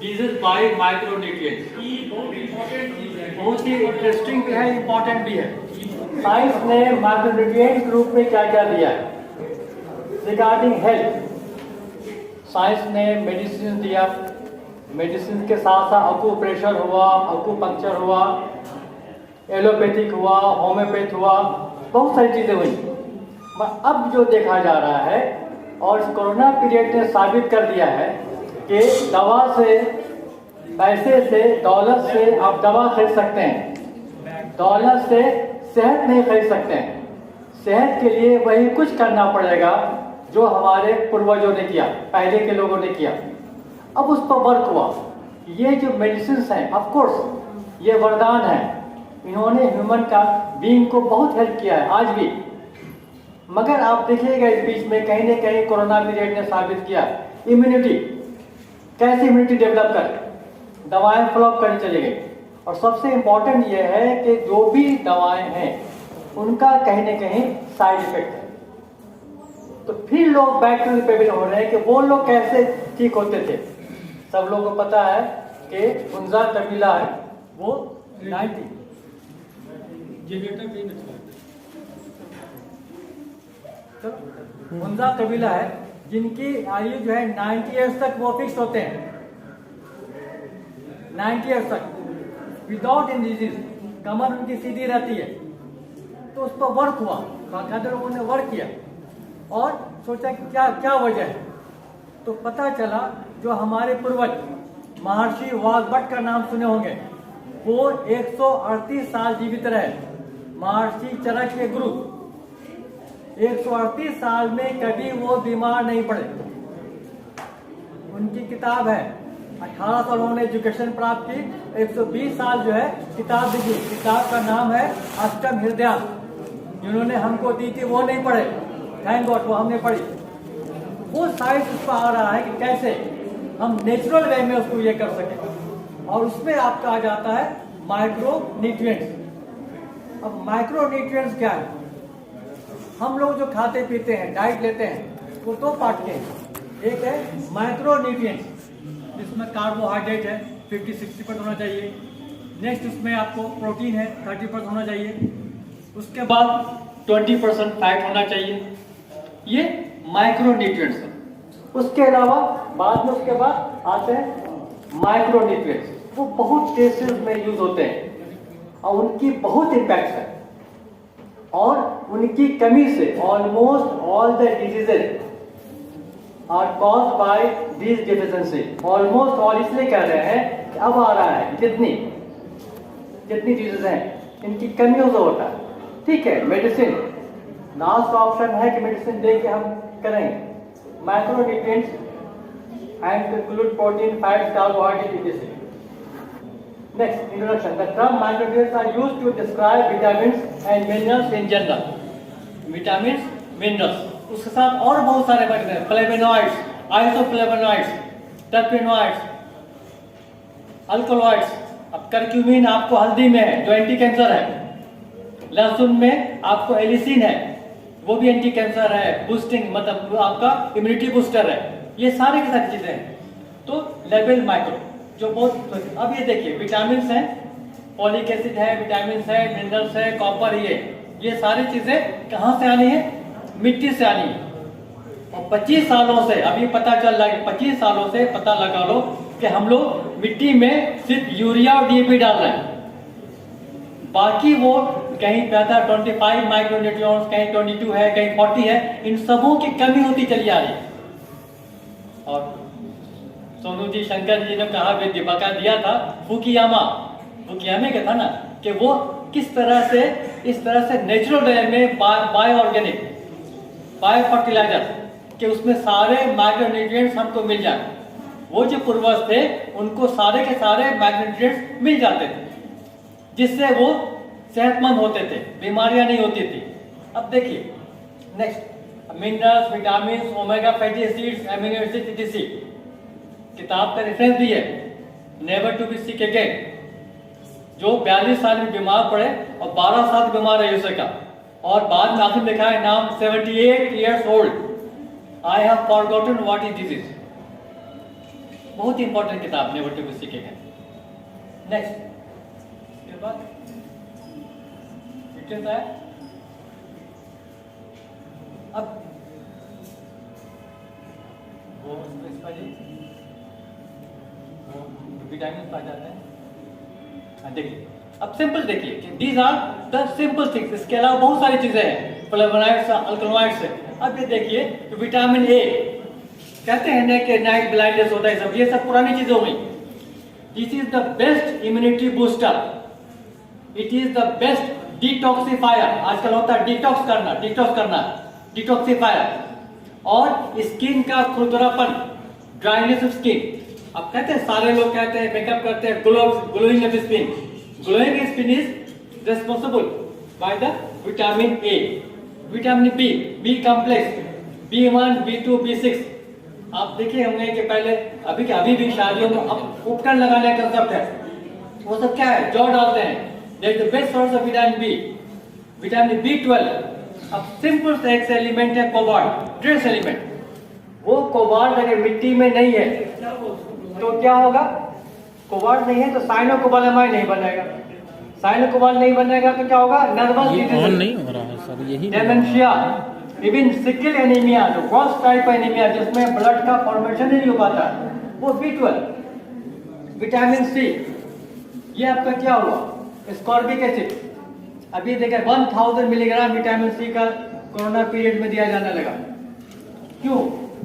disease by micronutrients। बहुत ही interesting भी है, इम्पोर्टेंट भी है। साइंस ने माइक्रोन्यूट्रिएंट के रूप में क्या क्या दिया है रिगार्डिंग हेल्थ। साइंस ने मेडिसिन दिया, मेडिसिन के साथ साथ अक्यूप्रेशर हुआ, अक्यूपंक्चर हुआ, एलोपैथिक हुआ, होम्योपैथ हुआ, बहुत सारी चीज़ें हुई। अब जो देखा जा रहा है और कोरोना पीरियड ने साबित कर दिया है कि दवा से, पैसे से, दौलत से आप दवा खरीद सकते हैं, दौलत से सेहत नहीं खरीद सकते हैं। सेहत के लिए वही कुछ करना पड़ेगा जो हमारे पूर्वजों ने किया, पहले के लोगों ने किया। अब उस पर वर्क हुआ। ये जो मेडिसिन हैं, ऑफ कोर्स ये वरदान है, इन्होंने ह्यूमन का बीइंग को बहुत हेल्प किया है आज भी। मगर आप देखिएगा इस बीच में कहीं न कहीं कोरोना पीरियड ने साबित किया इम्यूनिटी, कैसे इम्यूनिटी डेवलप कर, दवाएं फ्लॉप करनी चली गई। और सबसे इम्पोर्टेंट ये है कि जो भी दवाएं हैं उनका कहीं न कहीं साइड इफेक्ट है। तो फिर लोग बैक टू द पेबल हो रहे हैं कि वो लोग कैसे ठीक होते थे। सब लोगों को पता है कि हुंजा कबीला है, वो 90 हुंजा कबीला है जिनकी आयु जो है 90 ईयर्स तक वो फिक्स होते हैं, 90 ईयर्स तक विदाउट इन डिजीज, कमर उनकी सीधी रहती है। तो उस पर वर्क हुआ, बाकायदा लोगों ने वर्क किया और सोचा कि क्या क्या वजह है। तो पता चला जो हमारे पूर्वज महर्षि वाल्मीकि का नाम सुने होंगे, वो 138 साल जीवित रहे। महर्षि चरक के गुरु 138 साल में कभी वो बीमार नहीं पड़े। उनकी किताब है, 18 साल उन्होंने एजुकेशन प्राप्त की, 120 साल जो है किताब लिखी। किताब का नाम है अष्टम हृदय, जिन्होंने हमको दी थी वो नहीं पढ़े, थैंक गॉड वो हमने पढ़ी। वो साइंस उस पर आ रहा है कि कैसे हम नेचुरल वे में उसको ये कर सकें। और उसमें आपका आ जाता है माइक्रो न्यूट्रिएंट्स। अब माइक्रो न्यूट्रिएंट्स क्या है? हम लोग जो खाते पीते हैं, डाइट लेते हैं, वो दो पार्ट के हैं। एक है माइक्रो न्यूट्रिएंट्स जिसमें कार्बोहाइड्रेट है 50-60% होना चाहिए। नेक्स्ट उसमें आपको प्रोटीन है 30% होना चाहिए। उसके बाद 20% फैट होना चाहिए। ये माइक्रो न्यूट्रिएंट्स है। उसके अलावा बाद में उसके बाद आते हैं माइक्रो न्यूट्रिएंट्स, वो बहुत केसेस में यूज होते हैं और उनकी बहुत इम्पैक्ट है। और उनकी कमी से almost all the diseases are caused by this deficiency. Almost all इसलिए कह रहे हैं कि अब आ रहा है जितनी डिजीज हैं इनकी कमियों से होता है। ठीक है, मेडिसिन लास्ट ऑप्शन है कि मेडिसिन दे के हम करेंगे। Micro nutrients and include protein, fat, carbohydrate etc. Next, introduction. The term micronutrients are used to describe vitamins and minerals in general. Vitamins, minerals. उसके साथ और बहुत सारे वर्ड हैं, फ्लेवोनॉइड्स, आइसोफ्लेवोनॉइड्स, टर्पेनॉइड्स, अल्कलॉइड्स। अब करक्यूमिन आपको हल्दी में है जो एंटी कैंसर है। लहसुन में आपको एलिसिन है, वो भी एंटी कैंसर है, बूस्टिंग मतलब आपका इम्यूनिटी बूस्टर है। ये सारे की सारी चीजें हैं। तो लेवल माइक्रो जो बहुत। अब ये देखिए विटामिन हैं, फॉलिक एसिड है, विटामिन है, मिनरल्स है, कॉपर, ये सारी चीजें कहाँ से आनी है? मिट्टी से आनी है। और 25 सालों से अभी पता चल रहा है, 25 सालों से पता लगा लो कि हम लोग मिट्टी में सिर्फ यूरिया और डीएपी डाल रहे हैं। बाकी वो कहीं पैदा 25 माइक्रोन्यूट्रिएंट्स, कहीं 22 है, कहीं 40 है, इन सबों की कमी होती चली आ रही है। और सोनू जी, शंकर जी ने कहा बका दिया था फुकियामे का था ना, कि वो किस तरह से इस तरह से नेचुरल वे में बायो ऑर्गेनिक, बायो फर्टिलाइजर कि उसमें सारे माइक्रोन्यूट्रिएंट्स हमको मिल जाए। वो जो पूर्वज थे उनको सारे के सारे माइक्रोन्यूट्रिएंट्स मिल जाते थे, जिससे वो सेहतमंद होते थे, बीमारियां नहीं होती थी। अब देखिए next, minerals, vitamin, omega fatty acids, amino acid etc. किताब का रेफरेंस भी है, never to be sick again. जो 42 साल में बीमार पड़े और 12 साल बीमार रहे उसे का, और बाद में आखिर लिखा है नाम 78 years old, I have forgotten what is disease. बहुत इंपॉर्टेंट किताब never to be sick again. Next इसके बाद डिटेल्स है। अब वो विटामिन पाए जाते हैं। देखिए अब सिंपल देखिए कि these are the simple things. इसके अलावा बहुत सारी चीजें हैं, फ्लेवोनॉइड्स, अल्कलॉइड्स है। अब ये देखिए विटामिन ए कहते हैं ना कि नाइट ब्लाइंडनेस होता है, सब ये सब पुरानी चीजें हो गई। This is the best immunity booster, it is the best detoxifier. आजकल होता है डिटॉक्स करना, डिटॉक्सिफायर। और स्किन का खुरदरापन, ड्राइनेस ऑफ स्किन। अब कहते हैं सारे लोग कहते हैं मेकअप करते हैं glowing of skin. Glowing skin is responsible by the vitamin A, vitamin B, B complex, B1, B2, B6। आप देखे होंगे कि पहले अभी भी शादियों में अब उपकरण लगाने का कंसेप्ट है। वो सब क्या है, जौ डालते हैं। That the best source of vitamin B, vitamin B12। अब सिंपल से एक एलिमेंट है कोबाल्ट, ट्रेस एलिमेंट। वो कोबाल्ट अगर मिट्टी में नहीं है तो क्या होगा, कोबाल्ट नहीं है तो साइनोकोबालामाइन नहीं बनेगा। साइनोकोबाल नहीं बनेगा तो क्या होगा, नर्वस डिजीज नहीं हो रहा है सर, यही डेमेंशिया, इवन सिकल एनीमिया, जो क्रॉस टाइप एनीमिया जिसमें ब्लड का फॉर्मेशन ही नहीं हो पाता, वो B12। विटामिन सी, ये आपका क्या हुआ, स्कॉर्बिक एसिड। अभी देखिए 1000 मिलीग्राम विटामिन सी का कोरोना पीरियड में दिया जाने लगा। क्यों,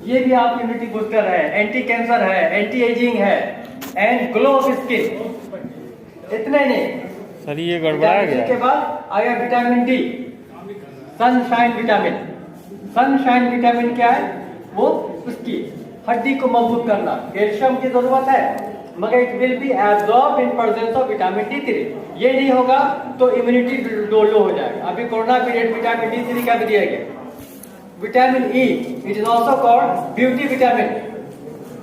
ये भी आपकी इम्यूनिटी बूस्टर है, एंटी कैंसर है, एंटी एजिंग है, एंड ग्लो ऑफ स्किन। इतने नहीं सर, ये गड़बड़ा गया। के बाद आया vitamin D, sunshine vitamin. Sunshine vitamin क्या है, वो उसकी हड्डी को मजबूत करना। कैल्शियम की जरूरत है मगर it will be absorb in presence of vitamin D3। ये नहीं होगा तो इम्यूनिटी लो हो जाएगा। अभी कोरोना पीरियड विटामिन D3 का भी दिया गया। Vitamin E, it is also called beauty vitamin.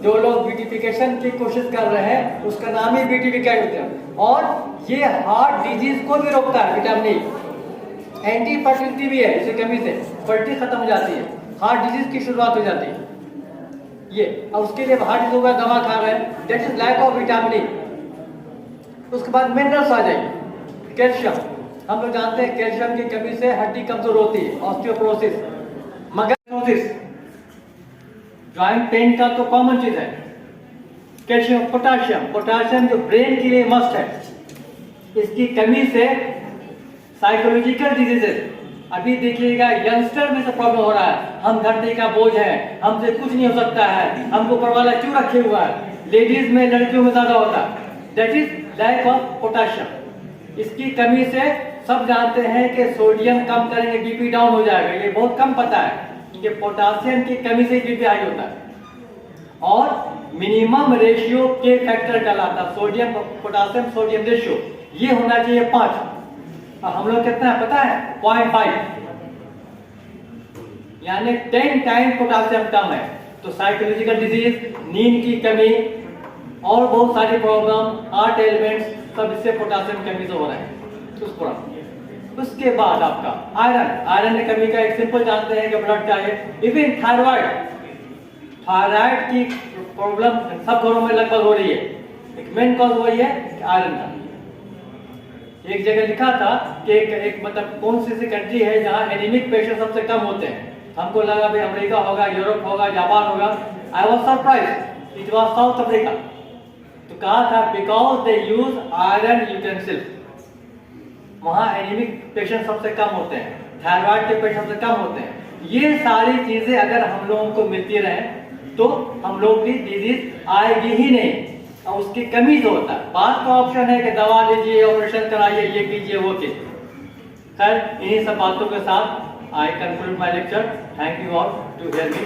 जो लोग ब्यूटिफिकेशन की कोशिश कर रहे हैं उसका नाम ही ब्यूटिफिकेशन है। और ये हार्ट डिजीज को भी रोकता है विटामिन ई। एंटी फर्टिलिटी भी है, इसे कमी से फर्टिलिटी खत्म हो जाती है, हार्ट डिजीज की शुरुआत हो जाती है ये। और उसके लिए हार्ट डिजीज का दवा खा रहे हैं, that is lack of vitamin E. उसके बाद मिनरल्स आ जाएंगे। कैल्शियम, हम लोग जानते हैं कैल्शियम की कमी से हड्डी कमजोर होती है, ऑस्टियोपोरोसिस, मगर जॉइंट पेन का तो कॉमन चीज है। कैल्शियम, पोटाशियम जो ब्रेन के लिए मस्ट है, इसकी कमी से साइकोलॉजिकल डिजीजेस। अभी देखिएगा यंगस्टर में से प्रॉब्लम हो रहा है, हम धरती का बोझ है, हमसे कुछ नहीं हो सकता है, हमको ऊपर वाला क्यों रखे हुआ है। लेडीज में, लड़कियों में ज्यादा होता है, that is lack of potassium. इसकी कमी से सब जानते हैं कि सोडियम कम करेंगे बीपी डाउन हो जाएगा, ये बहुत कम पता है कि पोटासियम की कमी से बीपी हाई होता है। और मिनिमम रेशियो के फैक्टर कहलाता है सोडियम पोटासियम सोडियम रेशियो, ये होना चाहिए 5। हम लोग कितना है पता है, 0.5, यानी 10 टाइम पोटासियम कम है। तो साइकोलॉजिकल डिजीज, नींद की कमी और बहुत सारी प्रॉब्लम, हार्ट एलिमेंट्स, सब इससे पोटासियम कमी से हो रहे हैं। उसके बाद आपका आयरन की कमी का एक सिंपल जानते हैं कि ब्लड का है। इवन थायराइड की प्रॉब्लम सब घरों में लगभग हो रही है। एक मेन कॉज वही है आयरन का। एक जगह लिखा था कि एक मतलब कौन सी कंट्री है जहां एनीमिक पेशेंट सबसे कम होते हैं। हमको लगा भाई अमेरिका होगा, यूरोप होगा, जापान होगा। I was surprised, it was south Africa. तो कहा था because they use iron utensil, वहां एनीमिक पेशेंट सबसे कम होते हैं, थायराइड के पेशेंट सबसे कम होते हैं। ये सारी चीजें अगर हम लोगों को मिलती रहे तो हम लोग की डिजीज आएगी ही नहीं, और उसकी कमी जो होता है। बात का ऑप्शन है कि दवा लीजिए, ऑपरेशन कराइए, ये कीजिए, वो कीजिए। खैर इन्हीं सब बातों के साथ I conclude my lecture. Thank you all to hear me.